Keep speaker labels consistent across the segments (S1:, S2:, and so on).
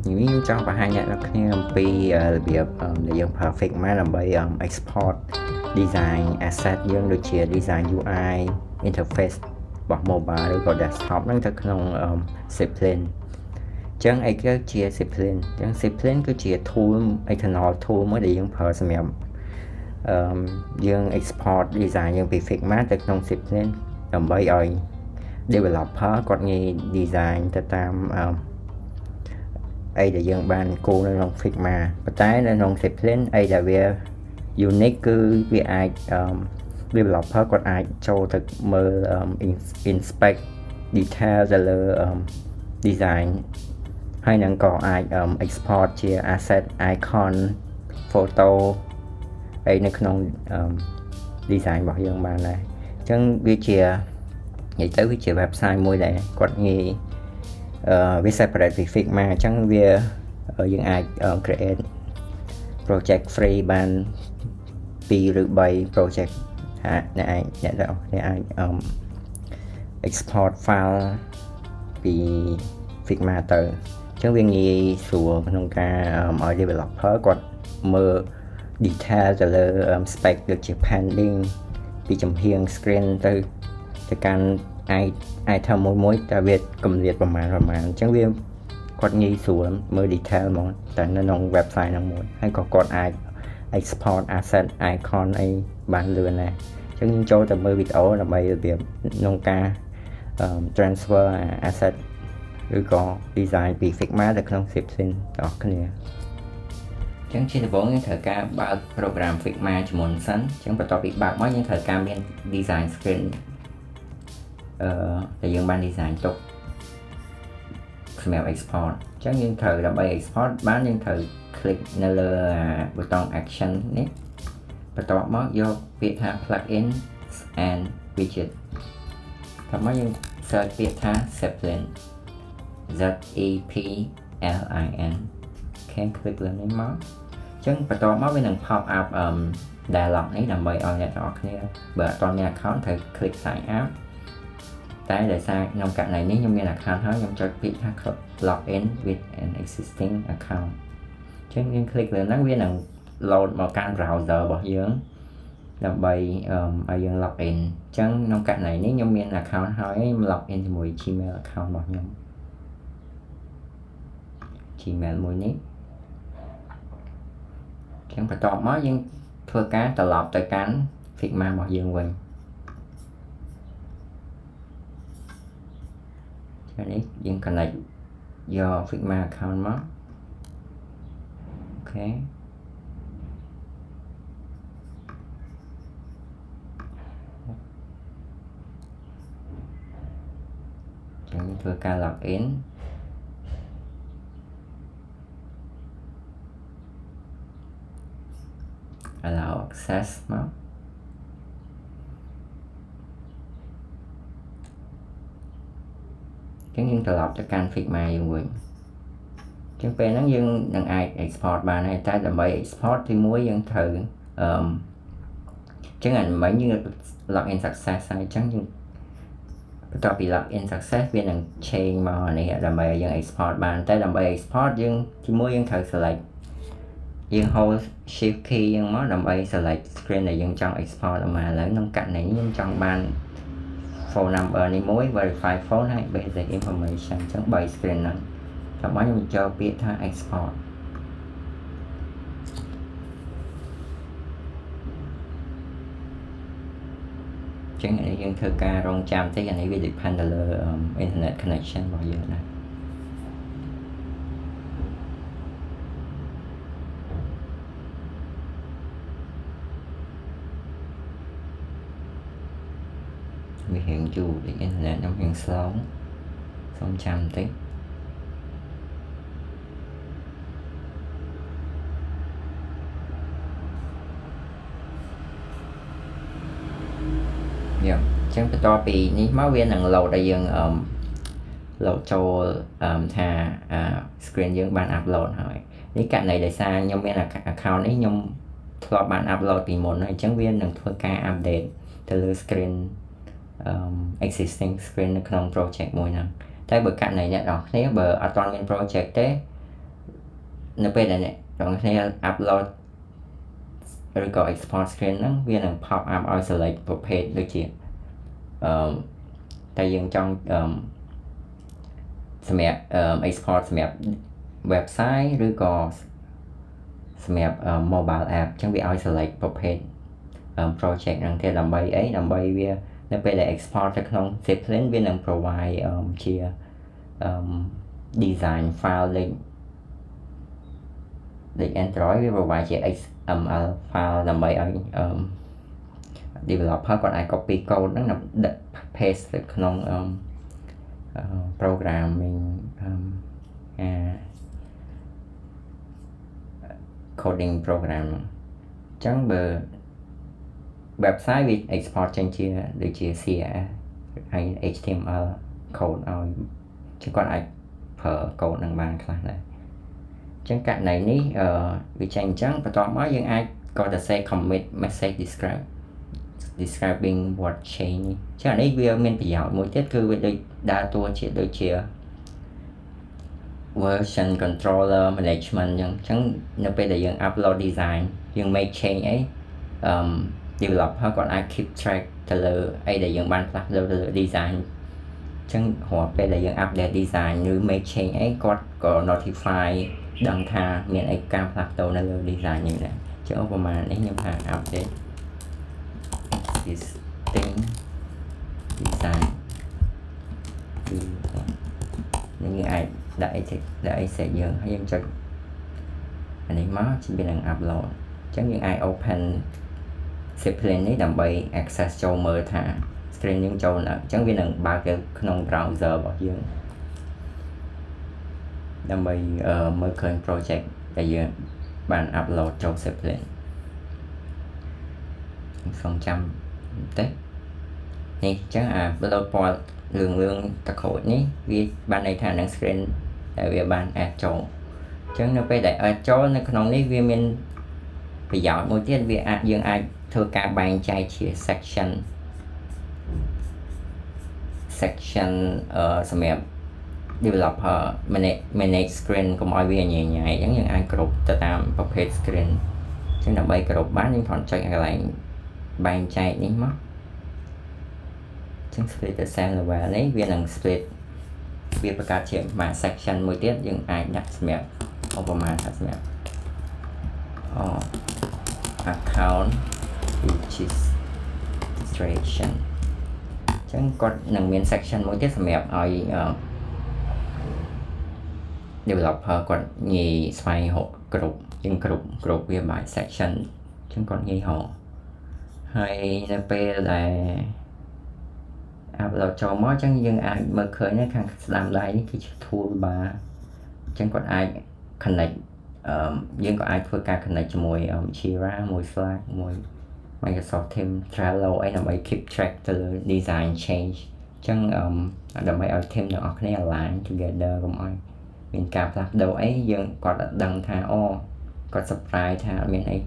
S1: những trong và hai nhận là khi pi việc để dùng Figma làm bởi export design asset យើងដូចជា design UI interface របស់ mobile ឬក៏ desktop ហ្នឹងទៅក្នុង Zeppelin ចឹងអីគឺជា Zeppelin ចឹង Zeppelin គឺជា tool external tool មួយដែលយើងប្រើសម្រាប់យើង export design យើងពី Figma ទៅក្នុង Zeppelin ដើម្បីឲ្យ developer គាត់ងាយ design ទៅតាមអីដែលយើងបានគូនៅក្នុង Figma ប៉ុន្តែនៅក្នុង Zeppelin អីដែលវា unique គឺវាអាច developer គាត់អាចចូលទៅមើល inspect detail ទៅលើ design ហើយនឹងក៏អាច export ជា asset icon photo អីនៅក្នុង design របស់យើងបានដែរអញ្ចឹងវាជានិយាយទៅវាជា website មួយដែលគាត់ងាយវា separate ពី Figma អញ្ចឹងវាយើងអាច create project free បាន2ឬ3 project អ្នកអាច export file ពី Figma ទៅអញ្ចឹងវាងាយស្រួលក្នុងការឲ្យ developer គាត់មើល detail ទៅលើ spec ដូចជា padding ពីចំហៀង screen ទៅកាន់item មួយតែវាកម្រិតប្រមាណអញ្ចឹងវាគាត់ងាយស្រួលមើល detail ហ្មងតែនៅក្នុង website ហ្នឹងមួយហើយក៏គាត់អាច export asset icon អីបានលឿនដែរអញ្ចឹងយើងចូលទៅមើលវីដេអូដើម្បីរបៀបក្នុងការ transfer asset ឬក៏ design ពី Figma ទៅក្នុង Zeppelin បងប្អូនគ្នាអញ្ចឹងជាដំបូងយើងត្រូវការបើក program Figma ជាមុនសិនអញ្ចឹងបន្ទាប់ពីបើកមកយើងត្រូវការមាន design screen ដែលយើងបាន design ទុកសម្រាប់ export អញ្ចឹងយើងត្រូវដើម្បី export បានយើងត្រូវ click នៅលើប៊ូតុង action នេះបន្ទាប់មកយកពាក្យថា plugin and widget បន្ទាប់មកយើង search ពាក្យថា Zeppelin ZEPLIN អូខេ click លើនេះមកអញ្ចឹងបន្ទាប់មកវានឹង pop up dialog នេះដើម្បីឲ្យអ្នកទាំងអស់គ្នាបើអត់ទាន់មាន account ត្រូវ click sign up តែដោយសារខ្ញុំករណីនេះខ្ញុំមាន account ហើយខ្ញុំចុចពាក្យថា login with an existing account អញ្ចឹងយើង click លើហ្នឹងវានឹង load មកកាន់ browser របស់យើងដើម្បីឲ្យយើង login អញ្ចឹងក្នុងករណីនេះខ្ញុំមាន account ហើយខ្ញុំ login ជាមួយ Gmail account របស់ខ្ញុំ Gmail មួយនេះអញ្ចឹងបន្ទាប់មកយើងធ្វើការត្រឡប់ទៅកាន់ Figma របស់យើងវិញនេះយើង connect យក Figma account មកអូខេយើងធ្វើការ login allow access មកអញ្ចឹងយើងត្រឡប់ទៅកាន់ Figma យើងវិញអញ្ចឹងពេលហ្នឹងយើងនឹងអាច export បានហើយតែដើម្បី export ទី1យើងត្រូវអញ្ចឹងមិញយើង login success ហើយអញ្ចឹងយើងបន្ទាប់ពី login success វានឹង change មកនេះដើម្បីឲ្យយើង export បានតែដើម្បី export យើងទី1យើងត្រូវ select យើង hold shift key យើងមកដើម្បី select screen ដែលយើងចង់ export អอกមកឥឡូវក្នុងករណីនេះខ្ញុំចង់បាន phone number នេះមួយ verify phone ហើយ basic information អញ្ចឹង3 screen ហ្នឹងតាមមកខ្ញុំចូលពាក្យថា export អញ្ចឹងនេះយើងធ្វើការរងចាំតិចអានេះវា depend ទៅលើ internet connection របស់យើងដែរវារៀងយូរដូច internet ខ្ញុំរៀង slow សូមចាំបន្តិចអញ្ចឹងបន្ទាប់ពីនេះមកវានឹង load ឲ្យយើងload ចូលថា screen យើងបាន upload ហើយនេះករណីដោយសារខ្ញុំមាន account នេះខ្ញុំធ្លាប់បាន upload ពីមុនហើយអញ្ចឹងវានឹងធ្វើការ update ទៅលើ screen existing screen នៅក្នុង project មួយហ្នឹងតែបើករណីអ្នកនរគ្នាបើអត់ទាន់មាន project ទេ នៅពេលដែលអ្នកទាំងគ្នា upload ឬក៏ export screen ហ្នឹងវានឹង pop up ឲ្យ select ប្រភេទដូចជាតែយើងចង់សម្រាប់export សម្រាប់ website ឬក៏សម្រាប់ mobile app អញ្ចឹងវាឲ្យ select ប្រភេទ project ហ្នឹងទេដើម្បីអីដើម្បីវានៅពេលដែល export ទៅក្នុង Zeppelin វានឹង provide ជា design file លេខ Android វា provide ជា XML file ដើម្បីឲ្យ developer គាត់អាច copy code ហ្នឹងដាក់ paste ទៅក្នុង programming coding program អញ្ចឹងបើ website វា export ចេញជាដូចជា CSS ហើយ HTML code ឲ្យchứគាត់អាចប្រើ code នឹងបានខ្លះដែរអញ្ចឹងករណីនេះវាចេញអញ្ចឹងបន្ទាប់មកយើងអាចក៏ទៅ say commit message describing what change ចឹងអានេះវាមានប្រយោជន៍មួយទៀតគឺវាដូចដើរតួជាដូចជា version controller management អញ្ចឹងនៅពេលដែលយើង upload design យើង make change អីdeveloper គាត់អាច keep track ទៅលើអីដែលយើងបានផ្លាស់ប្ដូរទៅលើ design អញ្ចឹងរាល់ពេលដែលយើង update design ឬ make change អីគាត់ក៏ notify ដឹងថាមានអីការផ្លាស់ប្ដូរនៅលើ design នេះដែរអញ្ចឹងឧបមានេះខ្ញុំថា update existing design នឹងយើងអាចដាក់អីសេចយើងហើយយើងចុចអានេះមកជាវានឹង upload អញ្ចឹងយើងអាច open Zeppelin នេះដើម្បី access ចូលមើលថា screen យើងចូលនៅអញ្ចឹងវានឹងបើកទៅក្នុង browser របស់យើងដើម្បីមើលឃើញ project ដែលយើងបាន upload ចូល Zeppelin សូមចាំបន្តិចនេះអញ្ចឹងupload ពណ៌លឿងតក្រូចនេះវាបានន័យថានឹង screen ដែលវាបាន add ចូលអញ្ចឹងនៅពេលដែល add ចូលនៅក្នុងនេះវាមានប្រយោជន៍មួយទៀតវាយើងអាចធ្វើការបែងចែកជា section សម្រាប់ developer manage screen កុំឲ្យវាញ៉ៃអញ្ចឹងយើងអាចគ្រប់ទៅតាមប្រភេទ screen អញ្ចឹងដើម្បីគ្រប់បានយើងគ្រាន់ចុចកន្លែងបែងចែកនេះមកអញ្ចឹង split the cell level នេះវានឹង split វាបង្កើតជាមួយ section មួយទៀតយើងអាចដាក់សម្រាប់ឧបមាថាសម្រាប់ account registration អញ្ចឹងគាត់នឹងមាន section មួយទៀតសម្រាប់ឲ្យ developer គាត់ងាយស្វែងរកគ្រប់យើងគ្រប់វាby section អញ្ចឹងគាត់ងាយរកហើយនៅពេលដែល upload ចូលមកអញ្ចឹងយើងអាចមើលឃើញខាងស្ដាំដៃនេះគឺជា toolbar អញ្ចឹងគាត់អាច connect យើងក៏អាចធ្វើការ connect ជាមួយ Jira មួយ Slack មួយ Microsoft Teams Trello អីដើម្បី keep track ទៅលើ design change អញ្ចឹងដើម្បីឲ្យ team ទាំងអស់គ្នា align together កុំឲ្យមានការផ្លាស់ប្ដូរអីយើងគាត់អត់ដឹងថាគាត់ surprise ថាអត់មានអី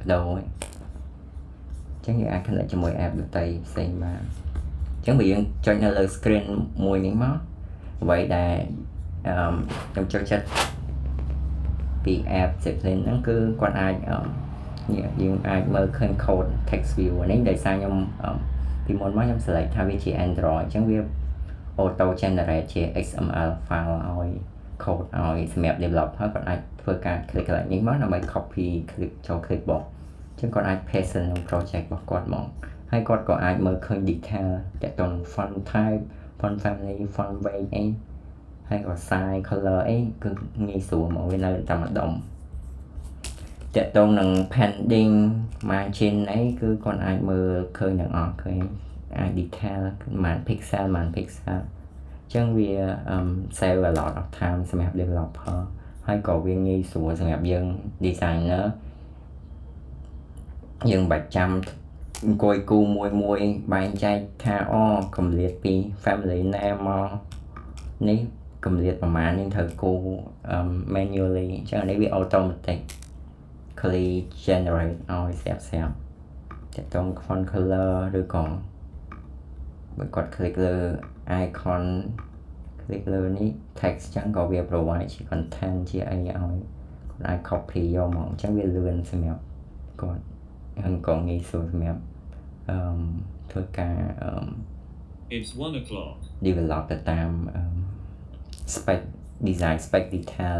S1: ប្ដូរអញ្ចឹងយើងអាច connect ជាមួយ app ដទៃផ្សេងបានអញ្ចឹងបើយើងចុចនៅលើ screen មួយនេះមកអ្វីដែលខ្ញុំចូលចិត្តពី app Zeppelin ហ្នឹងគឺគាត់អាចយើងអាចមើលឃើញ code text view នេះដោយសារខ្ញុំពីមុនមកខ្ញុំ select ថាវាជា Android អញ្ចឹងវា auto generate ជា XML file ឲ្យ code ឲ្យសម្រាប់ developer គាត់អាចធ្វើការ click កន្លែងនេះមកដើម្បី copy click ចូល clipboard អញ្ចឹងគាត់អាច paste នៅ project របស់គាត់មកហើយគាត់ក៏អាចមើលឃើញ detail ទាក់ទងនឹង font type font family font weight អីហើយក៏ size color អីគឺងាយស្រួលមកវានៅតែម្ដុំទាក់ទងនឹង padding margin អីគឺគាត់អាចមើលឃើញទាំងអស់ឃើញអាច detail ប៉ុន្មាន pixel អញ្ចឹងវា save a lot of time សម្រាប់ developer ហើយក៏វាងាយស្រួលសម្រាប់យើង designer យើងមិនបាច់ចាំអង្គុយគូមួយបែងចែកថាកម្រិតពី family name មកនេះកម្រិតប្រមាណយើងត្រូវគូ manually អញ្ចឹងនេះវា automatically generate ឲ្យស្រាប់ទាក់ទង font color ឬក៏បើគាត់ click លើ icon click លើនេះ text អញ្ចឹងក៏វា provide ជា content ជាអីឲ្យ អាច copy យកមកអញ្ចឹងវាលឿនសម្រាប់គាត់ហើយក៏ងាយស្រួលសម្រាប់ធ្វើការ
S2: It's 1 o'clock.
S1: develop ទៅតាម spec design spec detail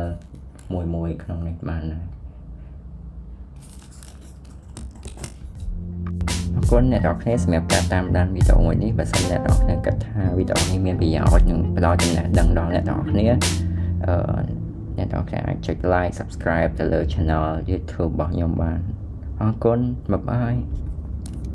S1: មួយក្នុងនេះបានដែរអរគុណអ្នកនរគ្នាសម្រាប់ការតាមដានវីដេអូមួយនេះបើសិនអ្នកនរគ្នាគិតថាវីដេអូនេះមានប្រយោជន៍និងផ្ដល់ចំណេះដឹងដល់អ្នកនរគ្នាអ្នកនរគ្នាអាចចុច like subscribe ទៅលើ channel YouTube របស់ខ្ញុំបានអរគុណបាយបាយ